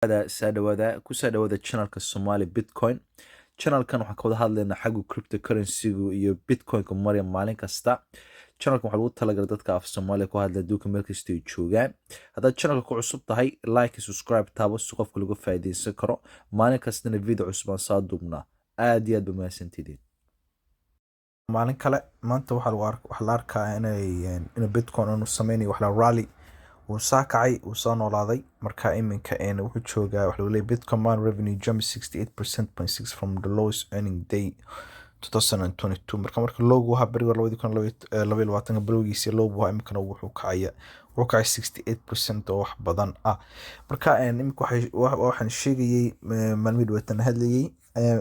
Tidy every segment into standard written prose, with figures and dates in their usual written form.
Ku soo dhawaada channelka Somali Bitcoin. Channelkan waxaan ka wada hadlaynaa xagga cryptocurrency-gu iyo Bitcoin-ka maraya maalin kasta. Channelkan waxaa lagu talagalay dadka af Soomaaliya ku hadla adduunka meel kasta ay joogaan. Haddaad channelka ku cusub tahay, like iyo subscribe taabo si qofka lagu faa'iidaysan karo. Maalin kastana video cusub aan soo duubnaa. Aad iyo aad ba mahadsantidiin. maalin kale maanta waxaa la arkaa inay Bitcoin uu sameynayo wax la rally uu saa kacay uu soo noolaaday marka iminka wuxuu joogaa waxa lagu leeyahay Bitcoin mine revenue jumped 68.6% from the lowest earning day 2022 marka loogu waxa bariga 2022 bilowgiisii loogu waxa iminkana wuxuu kacay 68% oo wax badan ah marka iminka waxaan sheegayay maalmid watan hadlayay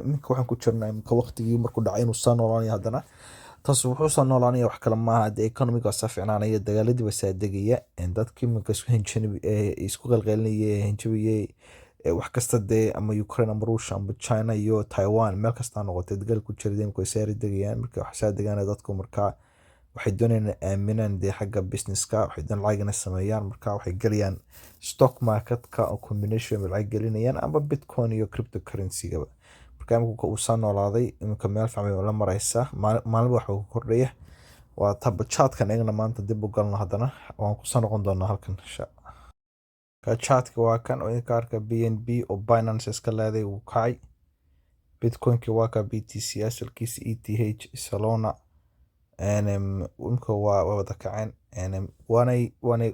iminka waxaan ku jirnaa iminka waqtigii markuu dhacay inuu soo noolaanayo haddana taas wuxuu soo noolaanaya wax kale maaha de economiga sa fiicnaanaya dagaaladii waa degaya dadkii iminka isku qalqalinayay hanjabiyay wax kasta de ama Ukraine ama Russia ama China iyo Taiwan meel kasta noqotay dagaal ku jiray iminka saari degayaan marka wax saa degaana dadku marka waxay doonayaan aaminaan de xagga businesska waxay doon lacagna sameeyaan marka waxay galiyaan stock market-ka oo combination lacag gelinayaan ama Bitcoin iyo cryptocurrency-ga marka uu soo noolaaday iminka meel fiican la maraysa maalin wax uu kordhaya waa tab chat-kan eegna maanta dib u galno haddana waan ku soo noqon doonaa halkan chat-ka waa kan oo inka arka BNB oo Binance iska leeday uu kacay Bitcoin-ki waa ka BTC asalkiisa ETH Solana imka waa wada kaceen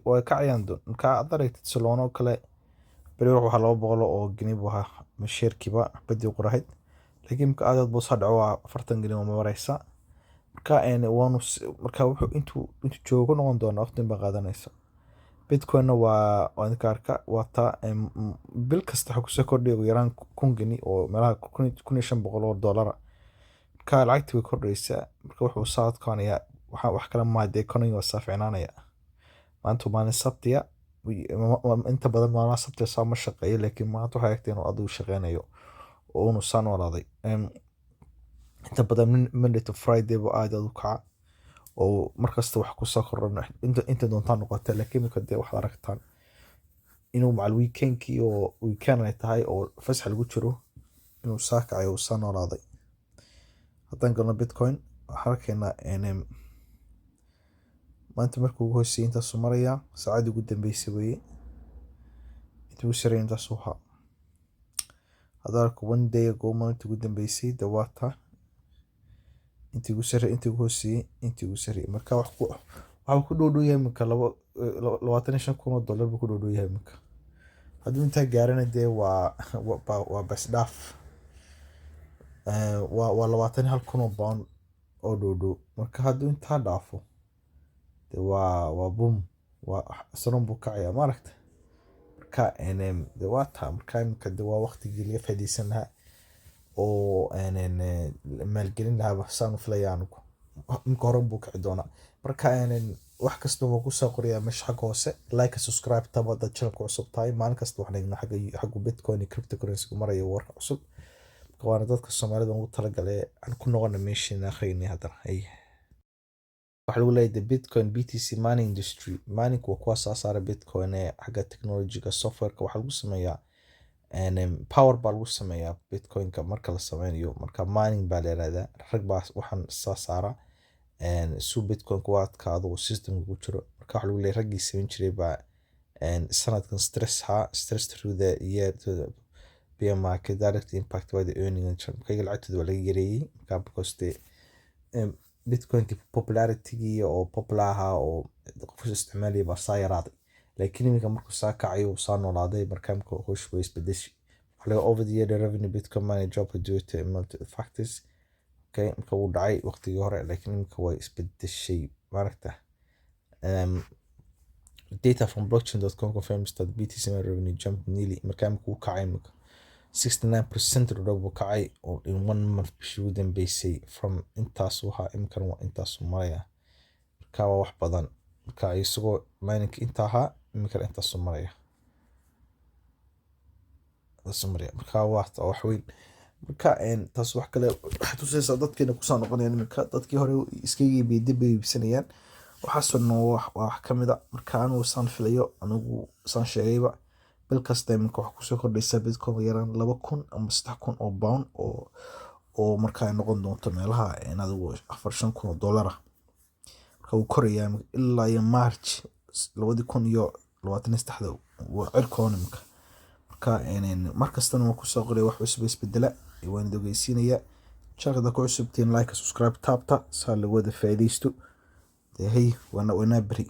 waa kacayaan marka adaragtid Solana kale bari waxa 200 oo gini waxa masheerkiba badii qorahayd laakiin marka aad buu soo dhaco 40 gini oo maraysa marka wuxuu intuu joogo noqon doona waqti ba qaadanaysa Bitcoin waa inka arka waa ta bil kasta ku soo kordhiyo ugu yaraan 1,000 gini oo meelaha $1,500 ka lacagtii way kordhaysaa marka wuxuu saadkaanaya wax kala ma de economy waa saafiinaanaya maanta maalin sabtiya inta badan maalmaha sabtiya sama shaqeeyo laakiin maanta waxay agteen oo aduu shaqeynayo oo uu soo noolaaday inta badan Monday to Friday buu aad u kaca oo markasta wax ku soo kordhana inta doontaan noqotay laakiin marka de wax aragtaan inuu macal weekend-kii oo weekend ay tahay oo fasax lagu jiro inuu saa kacay oo soo noolaaday haddaan galno Bitcoin waxaan arkaynaa maanta markuu ugu hooseeyay intaas maraya saacadii ugu dambeysay weeye intuu sareeyay intaas waxa hadarku one day ago maanta ugu dambeysay dawaata intii ugu sareeyay intii ugu hooseeyay intii ugu sareeyay marka waxa ku dhow yahay marka $25,000 buu ku dhow yahay marka haddii inta gaarana de waa bas dhaaf waa 21,000 pound oo dhow marka haddii inta dhaafo de waa boom waa saron buu kacaya maaragta marka de waa ta marka imka de waa waqtigii laga faa'iideysan lahaa oo maalgelin lahaa saan filayaan imka hore buu kaci doonaa marka wax kasta oo ku soo qoriyaa meesha xag hoose like subscribe taba dad channelka cusub tahay maalin kasta waxaan eegnaa xagga Bitcoin iyo cryptocurrency marayo war cusub waana dadka Soomaalida ugu talagalay aan ku noqon meesha akhriinay haddana waxa lagu leeyahay Bitcoin BTC mining industry mining kuwa soo saara Bitcoin ee xagga technology-ga software-ka waxa lagu sameeyaa power baa lagu sameeyaa Bitcoin-ka marka la sameynayo marka mining baa leeyahay rag baa waxaan soo saara Bitcoin-ku waa adkaado oo system ku jiro marka waxa lagu leeyahay raggii sameyn jiray baa sanadkan stress through the year to the bear market direct impact by the earning and marka lacagtooda waa laga yareeyay marka because the Bitcoin-ki popularity oo popular ah oo qofka isticmaalaya baa saa yaraaday laakiin iminka markuu saa kacay oo saa noolaaday marka hoosh way isbedeshay waxa over the year the revenue Bitcoin mine job due to multiple factors marka uu dhacay waqtigii hore laakiin iminka way isbedeshay maaragta data from blockchain.com confirms that BTC mine revenue jumped nearly marka uu kacay 69% buu kacay oo in 1 month bishii ugu dambeysay from intaas waxa imkan waa intaas maraya marka waa wax badan marka isagoo mining inta aha imkan intaas maraya marka wax weyn marka taas wax kale waxa tusaysaa dadkeena ku soo noqonayaan imka dadkii hore iska iibsanayaan waxa soo wax kamid ah marka anu san filayo anigu san sheegayba bil kasta iminka waxaa kusoo kordhaysa bitcoin yaraan 2,000 ama 3,000 oo pound oo markaa ay noqon doonto meelaha adigu 4,000-5,000 oo dollar ah. marka uu korayaa ilaa iyo March 2023 waa cirkoon iminka. marka markastana waan kusoo qoray wax cusub isbedela waan dogeysiinaya. channelka ku cusubtiin like subscribe taabta saa lagu wada faa'iideysto. hey wana bari